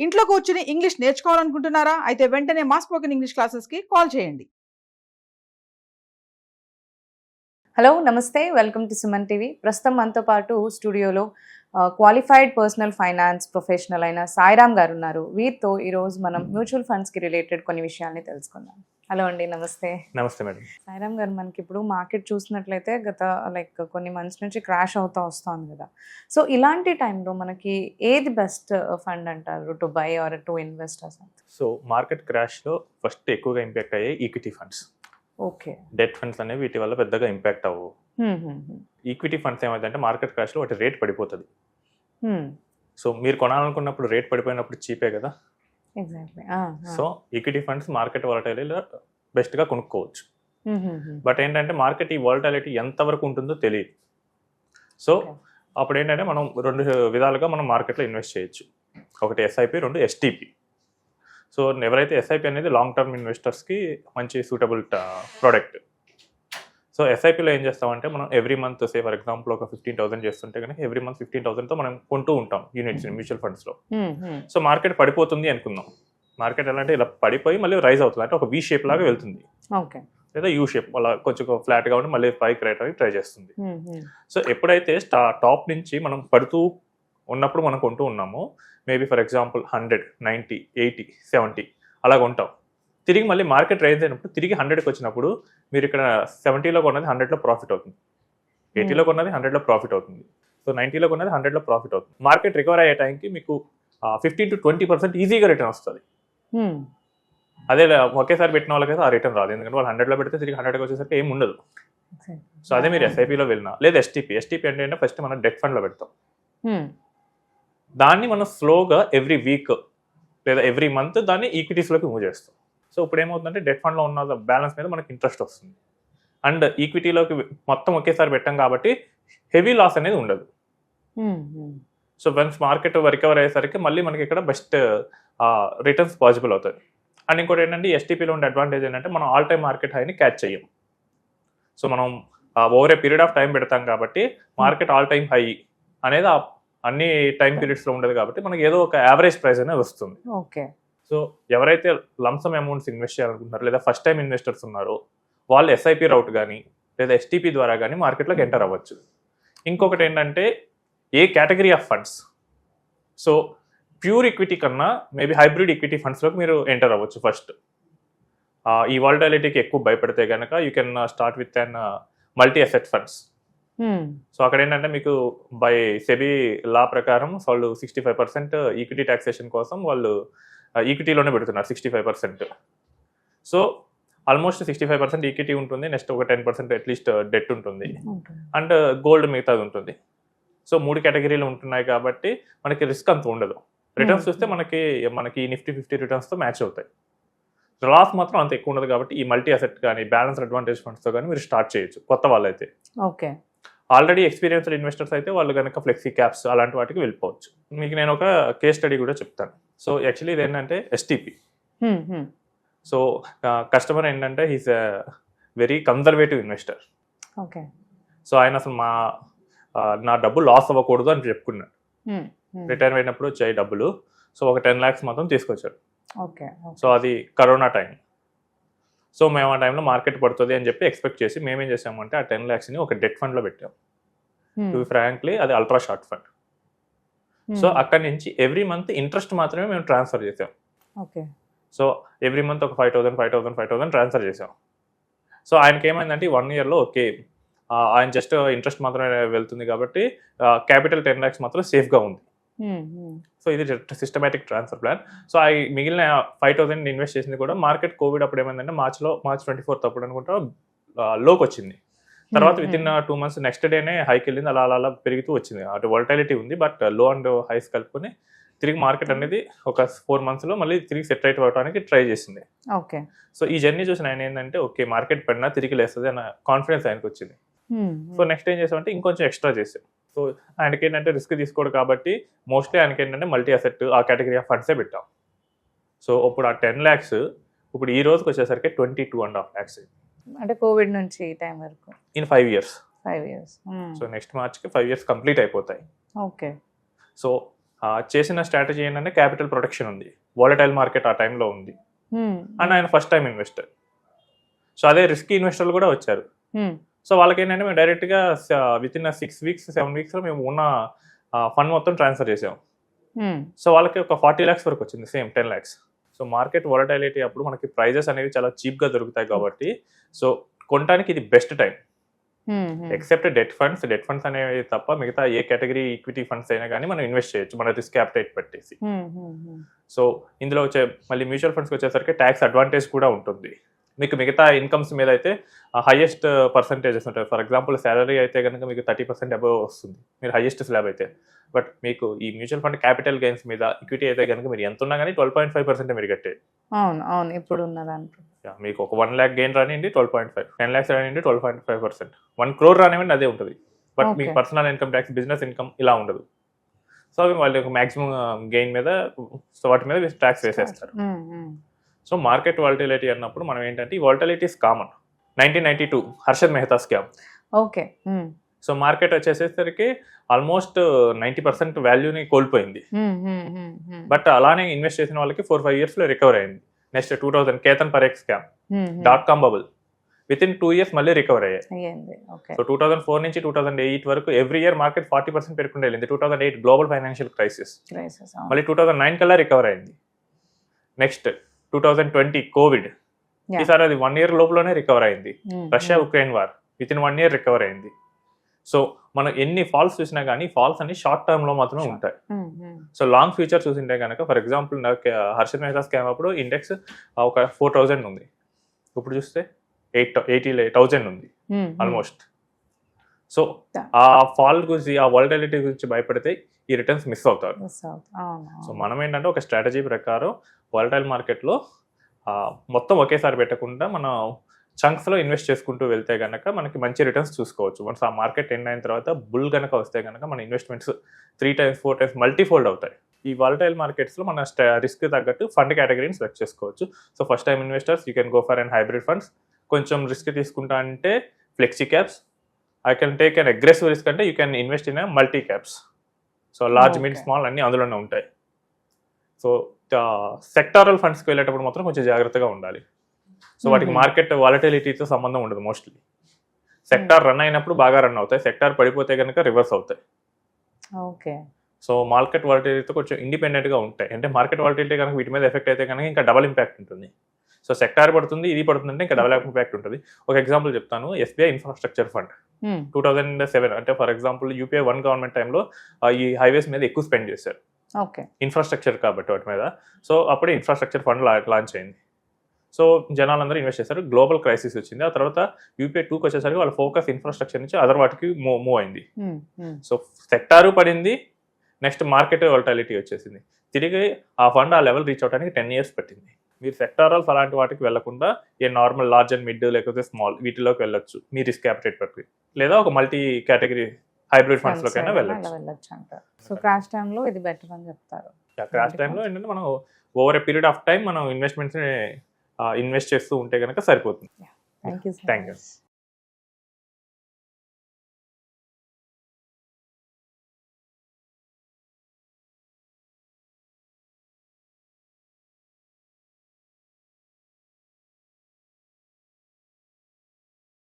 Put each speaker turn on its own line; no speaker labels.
ఇంట్లో కూర్చుని ఇంగ్లీష్ నేర్చుకోవాలనుకుంటున్నారా? అయితే వెంటనే మా స్పోకెన్ ఇంగ్లీష్ క్లాసెస్కి కాల్ చేయండి.
హలో నమస్తే, వెల్కమ్ టు సుమన్ టీవీ. ప్రస్తుతం మనతో పాటు స్టూడియోలో క్వాలిఫైడ్ పర్సనల్ ఫైనాన్స్ ప్రొఫెషనల్ అయిన సాయిరామ్ గారు ఉన్నారు. వీరితో ఈరోజు మనం మ్యూచువల్ ఫండ్స్కి రిలేటెడ్ కొన్ని విషయాల్ని తెలుసుకుందాం. హలో అండి, నమస్తే.
నమస్తే మేడం.
సాయిరామ్ గారు, మనకి ఇప్పుడు మార్కెట్ చూసినట్లయితే గత కొన్ని మంత్స్ నుంచి క్రాష్ అవుతూ వస్తుంది కదా. సో ఇలాంటి టైంలో మనకి ఏది బెస్ట్ ఫండ్ అంటారు to buy or to invest?
So market క్రాష్లో ఫస్ట్ ఎక్కువగా ఇంపాక్ట్ అయ్యాయి equity funds.
Okay.
Debt funds అనేవి వీటి వల్ల పెద్దగా ఇంపాక్ట్ అవ్వవు. ఈక్విటీ ఫండ్స్ ఏమైందంటే మార్కెట్ క్రాష్లో వాటి రేట్ పడిపోతుంది. సో మీరు కొనాలనుకున్నప్పుడు రేట్ పడిపోయినప్పుడు చీపే కదా.
Exactly.
So equity funds market వాలటైలిటీలో బెస్ట్గా కొనుక్కోవచ్చు. బట్ ఏంటంటే మార్కెట్ ఈ వాలటాలిటీ ఎంతవరకు ఉంటుందో తెలియదు. సో అప్పుడు ఏంటంటే మనం రెండు విధాలుగా మనం మార్కెట్లో ఇన్వెస్ట్ చేయొచ్చు. ఒకటి ఎస్ఐపి, రెండు ఎస్టీపీ. సో ఎవరైతే ఎస్ఐపి అనేది లాంగ్ టర్మ్ ఇన్వెస్టర్స్కి మంచి సూటబుల్ ప్రోడక్ట్. సో ఎస్ఐపిలో ఏం చేస్తామంటే మనం ఎవ్రీ మంత్ ఫర్ ఎగ్జాంపుల్ ఒక 15,000 చేస్తుంటే కనుక ఎవ్రీ మంత్ 15,000తో మనం కొంటూ ఉంటాం యూనిట్స్ మ్యూచువల్ ఫండ్స్లో. సో మార్కెట్ పడిపోతుంది అనుకుందాం. మార్కెట్ ఎలా అంటే ఇలా పడిపోయి మళ్ళీ రైజ్ అవుతుంది, అంటే ఒక వి షేప్ లాగా వెళ్తుంది, లేదా యూ షేప్ అలా కొంచెం ఫ్లాట్గా ఉండి మళ్ళీ పైకి రైట్ ట్రై చేస్తుంది. సో ఎప్పుడైతే టాప్ నుంచి మనం పడుతూ ఉన్నప్పుడు మనం కొంటూ ఉన్నామో మేబీ ఫర్ ఎగ్జాంపుల్ 100, 90, 80, 70 అలాగ ఉంటాం. తిరిగి మళ్ళీ మార్కెట్ రైజ్ అయినప్పుడు తిరిగి 100కి వచ్చినప్పుడు మీరు ఇక్కడ 70లో కొన్నది 100లో ప్రాఫిట్ అవుతుంది, 80లో కొన్నది 100లో ప్రాఫిట్ అవుతుంది, సో 90లో కొన్నది 100లో ప్రాఫిట్ అవుతుంది. మార్కెట్ రికవర్ అయ్యే టైంకి మీకు 15 to 20% ఈజీగా రిటర్న్ వస్తుంది. అదే ఒకేసారి పెట్టిన వాళ్ళకైతే ఆ రిటర్న్ రాదు, ఎందుకంటే వాళ్ళు 100లో పెడితే తిరిగి 100కి వచ్చేసరికి ఏమి ఉండదు. సో అదే మీరు ఎస్ఐపిలో వెళ్ళినా లేదా ఎస్టీపీ అంటే ఫస్ట్ మనం డెట్ ఫండ్లో పెడతాం. దాన్ని మనం స్లోగా ఎవ్రీ వీక్ లేదా ఎవ్రీ మంత్ దాన్ని ఈక్విటీస్లోకి మూవ్ చేస్తాం. సో ఇప్పుడు ఏమవుతుందంటే డెట్ ఫండ్లో ఉన్న బ్యాలెన్స్ మీద మనకి ఇంట్రెస్ట్ వస్తుంది, అండ్ ఈక్విటీలోకి మొత్తం ఒకేసారి పెట్టాం కాబట్టి హెవీ లాస్ అనేది ఉండదు. సో వన్స్ మార్కెట్ రికవర్ అయ్యేసరికి మళ్ళీ మనకి ఇక్కడ బెస్ట్ రిటర్న్స్ పాసిబుల్ అవుతుంది. అండ్ ఇంకోటి ఏంటంటే ఎస్టీపీలో ఉండే అడ్వాంటేజ్ ఏంటంటే మనం ఆల్ టైమ్ మార్కెట్ హైని క్యాచ్ చేయం. సో మనం over a period of time పెడతాం కాబట్టి మార్కెట్ ఆల్ టైమ్ హై అనేది అన్ని టైం పీరియడ్స్లో ఉండదు కాబట్టి మనకి ఏదో ఒక యావరేజ్ ప్రైస్ అనేది వస్తుంది.
ఓకే.
సో ఎవరైతే లంసమ్ అమౌంట్స్ ఇన్వెస్ట్ చేయాలనుకుంటున్నారో లేదా ఫస్ట్ టైం ఇన్వెస్టర్స్ ఉన్నారో వాళ్ళు ఎస్ఐపి రౌట్ కానీ లేదా ఎస్టీపీ ద్వారా కానీ మార్కెట్లోకి ఎంటర్ అవ్వచ్చు. ఇంకొకటి ఏంటంటే ఏ category of funds, so pure equity కన్నా మేబీ హైబ్రిడ్ ఈక్విటీ ఫండ్స్లోకి మీరు ఎంటర్ అవ్వచ్చు. ఫస్ట్ ఈ వాలటాలిటీకి ఎక్కువ భయపడితే కనుక you can start with an multi asset funds. So అక్కడ ఏంటంటే మీకు బై సెబీ లా ప్రకారం వాళ్ళు 65% ఈక్విటీ టాక్సేషన్ కోసం వాళ్ళు ఈక్విటీలోనే పెడుతున్నారు 65%. సో ఆల్మోస్ట్ 65% ఈక్విటీ ఉంటుంది, నెక్స్ట్ ఒక 10% అట్లీస్ట్ డెట్ ఉంటుంది, అండ్ గోల్డ్ మిగతాది ఉంటుంది. సో 3 కేటగిరీలు ఉంటున్నాయి కాబట్టి మనకి రిస్క్ అంత ఉండదు. రిటర్న్స్ చూస్తే మనకి నిఫ్టీ 50 రిటర్న్స్తో మ్యాచ్ అవుతాయి. లాస్ మాత్రం అంత ఎక్కువ ఉండదు కాబట్టి ఈ మల్టీ అసెట్ కానీ బ్యాలెన్స్ అడ్వాంటేజ్ ఫండ్స్తో కానీ మీరు స్టార్ట్ చేయొచ్చు కొత్త వాళ్ళైతే.
ఓకే.
ఆల్రెడీ ఎక్స్పీరియన్స్డ్ ఇన్వెస్టర్స్ అయితే వాళ్ళు కనుక ఫ్లెక్సీ క్యాప్స్ అలాంటి వాటికి వెళ్ళిపోవచ్చు. మీకు నేను ఒక కేస్ స్టడీ కూడా చెప్తాను. సో యాక్చువల్లీ ఇది ఏంటంటే ఎస్టీపీ. సో కస్టమర్ ఏంటంటే he's a very conservative investor.
Okay.
So ఆయన అసలు నా డబ్బు లాస్ అవ్వకూడదు అని చెప్పుకున్నాడు. రిటైర్ అయినప్పుడు వచ్చాయి డబ్బులు, సో ఒక 10 lakhs మాత్రం తీసుకొచ్చాడు. సో అది కరోనా టైం. సో మేము ఆ టైంలో మార్కెట్ పడుతుంది అని చెప్పి ఎక్స్పెక్ట్ చేసి మేమేం చేసామంటే ఆ 10 lakhsని ఒక డెట్ ఫండ్లో పెట్టాం. టు బి ఫ్రాంక్లీ అది అల్ట్రా షార్ట్ ఫండ్. సో అక్కడి నుంచి ఎవ్రీ మంత్ ఇంట్రెస్ట్ మాత్రమే మేము ట్రాన్స్ఫర్ చేసాం. సో ఎవ్రీ మంత్ ఒక 5,000 ట్రాన్స్ఫర్ చేసాం. సో ఆయనకి ఏమైందంటే 1 yearలో ఓకే ఆయన జస్ట్ ఇంట్రెస్ట్ మాత్రమే వెళ్తుంది కాబట్టి క్యాపిటల్ 10 lakhs మాత్రం సేఫ్గా ఉంది. సో ఇది సిస్టమేటిక్ ట్రాన్స్ఫర్ ప్లాన్. సో మిగిలిన 5,000 ఇన్వెస్ట్ చేసింది కూడా మార్కెట్ కోవిడ్ అప్పుడు ఏమైందంటే మార్చ్ 24th అప్పుడు అనుకుంటా లోకి వచ్చింది. తర్వాత విత్ ఇన్ 2 months నెక్స్ట్ డేనే హైకి వెళ్ళింది, అలా పెరుగుతూ వచ్చింది. అటు వాలటాలిటీ ఉంది, బట్ లో అండ్ హైస్ కలుపుకొని తిరిగి మార్కెట్ అనేది ఒక 4 monthsలో మళ్ళీ తిరిగి సెట్ రైట్ అవ్వడానికి ట్రై చేసింది.
ఓకే.
సో ఈ జర్నీ చూసిన ఆయన ఏంటంటే ఓకే మార్కెట్ పడినా తిరిగి లేస్తుంది అన్న కాన్ఫిడెన్స్ ఆయనకు వచ్చింది. సో నెక్స్ట్ ఏం చేసామంటే ఇంకొంచెం ఎక్స్ట్రా చేసాం. సో ఆయనకి ఏంటంటే రిస్క్ తీసుకోడు కాబట్టి మోస్ట్లీ ఆయనకి ఏంటంటే మల్టీ అసెట్ ఆ కేటగిరీ ఆఫ్ ఫండ్సే పెట్టాం. సో ఇప్పుడు ఆ 10 lakhs ఇప్పుడు ఈ రోజుకి వచ్చేసరికి 22.5 lakhs.
అంటే కోవిడ్ నుంచి టైం వరకు
in 5 years.
5 years.
So next మార్చ్కి 5 years కంప్లీట్ అయిపోతాయి.
ఓకే.
సో చేసిన స్ట్రాటజీ ఏంటంటే క్యాపిటల్ ప్రొటెక్షన్ ఉంది, వాలటైల్ మార్కెట్ ఆ టైంలో ఉంది, అండ్ ఆయన ఫస్ట్ టైం ఇన్వెస్టర్. సో అదే రిస్కీ ఇన్వెస్టర్లు కూడా వచ్చారు. సో వాళ్ళకి ఏంటంటే మేము డైరెక్ట్గా విత్ ఇన్ 6 weeks 7 weeks మేము ఉన్న ఫండ్ మొత్తం ట్రాన్స్ఫర్ చేసాం. సో వాళ్ళకి ఒక 40 lakhs వరకు వచ్చింది, same 10 lakhs. So market volatility అప్పుడు మనకి ప్రైజెస్ అనేవి చాలా చీప్గా దొరుకుతాయి కాబట్టి సో కొనడానికి ఇది best time. Except debt funds అనేవి తప్ప మిగతా ఏ కేటగిరీ ఈక్విటీ ఫండ్స్ అయినా కానీ మనం ఇన్వెస్ట్ చేయొచ్చు మన రిస్క్ అప్టైట్ పెట్టేసి. సో ఇందులో వచ్చే మళ్ళీ మ్యూచువల్ ఫండ్స్కి వచ్చేసరికి ట్యాక్స్ అడ్వాంటేజ్ కూడా ఉంటుంది. మీకు మిగతా ఇన్కమ్స్ మీద అయితే హైయెస్ట్ పర్సంటేజెస్ ఉంటాయి. ఫర్ ఎగ్జాంపుల్ శాలరీ అయితే కనుక మీకు 30% అబవ్ వస్తుంది మీరు హైయెస్ట్ స్లాబ్ అయితే. బట్ మీకు ఈ మ్యూచువల్ ఫండ్ క్యాపిటల్ గెయిన్స్ మీద ఈక్విటీ అయితే కనుక మీరు ఎంత ఉన్నా కానీ 12.5% మీరు కట్టేది.
అవును ఇప్పుడు ఉన్నదాంట్లో
మీకు ఒక 1 lakh గెయిన్ రానివ్వండి 12.5, 10 lakhs రానివ్వండి 12.5%, 1 crore రానివ్వండి అదే ఉంటుంది. బట్ మీకు personal income tax, business income ఇలా ఉండదు. సో అవి వాళ్ళకి మాక్సిమం గెయిన్ మీద సో వాటి మీద ట్యాక్స్ వేసేస్తారు. సో మార్కెట్ వాలటిలిటీ అన్నప్పుడు మనం ఏంటంటే ఈ volatility is common. 1992 Harshad Mehta scam.
Okay.
So market వచ్చేసేసరికి ఆల్మోస్ట్ 90% వాల్యూని కోల్పోయింది. బట్ అలానే ఇన్వెస్ట్ చేసిన వాళ్ళకి 4-5 years లో రికవర్ అయింది. Next 2000 Ketan Parekh scam, .com bubble, with in 2 years మళ్ళీ రికవర్ అయ్యాయి. సో 2004 నుంచి 2008 వరకు ఎవ్రీ ఇయర్ మార్కెట్ 40% పెరుగుకుంటూ వెళ్ళింది. 2008 గ్లోబల్ ఫైనాన్షియల్ క్రైసిస్, మళ్ళీ 2009 కల్లా రికవర్ అయింది. నెక్స్ట్ 2020 కోవిడ్, ఈసారి అది 1 year లోపలనే రికవర్ అయింది. Russia Ukraine war, with in 1 year recover అయింది. సో మనం ఎన్ని ఫాల్స్ చూసినా కానీ ఫాల్స్ అన్ని షార్ట్ టర్మ్ లో మాత్రమే ఉంటాయి. సో లాంగ్ ఫ్యూచర్ చూసింటే కనుక ఫర్ ఎగ్జాంపుల్ నాకు హర్షద్ మెహతా స్కామ్ అప్పుడు ఇండెక్స్ ఒక 4,000 ఉంది, ఇప్పుడు చూస్తే 80,000 ఉంది ఆల్మోస్ట్. సో ఆ ఫాల్ గురించి, ఆ వాలటిలిటీ గురించి భయపడితే ఈ రిటర్న్స్ మిస్ అవుతారు. సో మనం ఏంటంటే ఒక స్ట్రాటజీ ప్రకారం వాలటైల్ మార్కెట్లో మొత్తం ఒకేసారి పెట్టకుండా మనం చంక్స్లో ఇన్వెస్ట్ చేసుకుంటూ వెళ్తే కనుక మనకి మంచి రిటర్న్స్ చూసుకోవచ్చు. వన్స్ ఆ మార్కెట్ ఎండ్ అయిన తర్వాత బుల్ కనుక వస్తే కనుక మన ఇన్వెస్ట్మెంట్స్ 3 times 4 times మల్టీఫోల్డ్ అవుతాయి. ఈ వాలటైల్ మార్కెట్స్లో మన రిస్క్ తగ్గట్టు ఫండ్ కేటగిరీని సెలెక్ట్ చేసుకోవచ్చు. So first time investors you can go for and hybrid funds. కొంచెం రిస్క్ తీసుకుంటా అంటే flexi caps. I can take an aggressive risk అంటే you can invest in multi caps. So large, mid, small అన్ని అందులోనే ఉంటాయి. So sectoral ఫండ్స్కి వెళ్ళేటప్పుడు మాత్రం కొంచెం జాగ్రత్తగా ఉండాలి. సో వాటికి మార్కెట్ వాలటిలిటీతో సంబంధం ఉండదు. మోస్ట్లీ సెక్టార్ రన్ అయినప్పుడు బాగా రన్ అవుతాయి, సెక్టార్ పడిపోతే కనుక రివర్స్ అవుతాయి.
ఓకే.
సో మార్కెట్ వాలటిలిటీతో కొంచెం ఇండిపెండెంట్గా ఉంటాయి. అంటే మార్కెట్ వాలటిలిటీ కనుక వీటి మీద ఎఫెక్ట్ అయితే కనుక ఇంకా డబల్ ఇంపాక్ట్ ఉంటుంది. సో సెక్టార్ పడుతుంది, ఇది పడుతుందంటే ఇంకా డబల్ ఇంపాక్ట్ ఉంటుంది. ఒక ఎగ్జాంపుల్ చెప్తాను. SBI ఇన్ఫ్రాస్ట్రక్చర్ ఫండ్ 2007 అంటే ఫర్ ఎగ్జాంపుల్ UPA 1 గవర్నమెంట్ టైంలో ఈ హైవేస్ మీద ఎక్కువ స్పెండ్ చేశారు, ఇన్ఫ్రాస్ట్రక్చర్ కాబట్టి వాటి మీద. సో అప్పుడే ఇన్ఫ్రాస్ట్రక్చర్ ఫండ్ లాంచ్ అయింది. సో జనాలందరూ ఇన్వెస్ట్ చేశారు. గ్లోబల్ క్రైసిస్ వచ్చింది. ఆ తర్వాత UPA 2కి వచ్చేసరికి వాళ్ళ ఫోకస్ ఇన్ఫ్రాస్ట్రక్చర్ నుంచి అదర్ వాటికి మూవ్ అయింది. సో సెక్టారు పడింది, నెక్స్ట్ మార్కెట్ వాలటిలిటీ వచ్చేసింది. తిరిగి ఆ ఫండ్ ఆ లెవెల్ రీచ్ అవడానికి 10 years పట్టింది. మీరు సెక్టారల్స్ అలాంటి వాటికి వెళ్లకుండా ఏ నార్మల్ లార్జ్ అండ్ మిడ్ లేకపోతే స్మాల్ వీటిలోకి వెళ్ళొచ్చు మీ రిస్క్ అప్టైట్ పట్టి, లేదా ఒక మల్టీ కేటగిరీ హైబ్రిడ్ ఫండ్స్ లోకైనా వెళ్ళొచ్చు
అంటారు. సో క్రాష్ టైంలో ఇది బెటర్ అని చెప్తారు.
క్రాష్ టైంలో ఏంటంటే మనం over a period of time మనం ఇన్వెస్ట్ చేస్తూ ఉంటే కనుక సరిపోతుంది.
Thank you.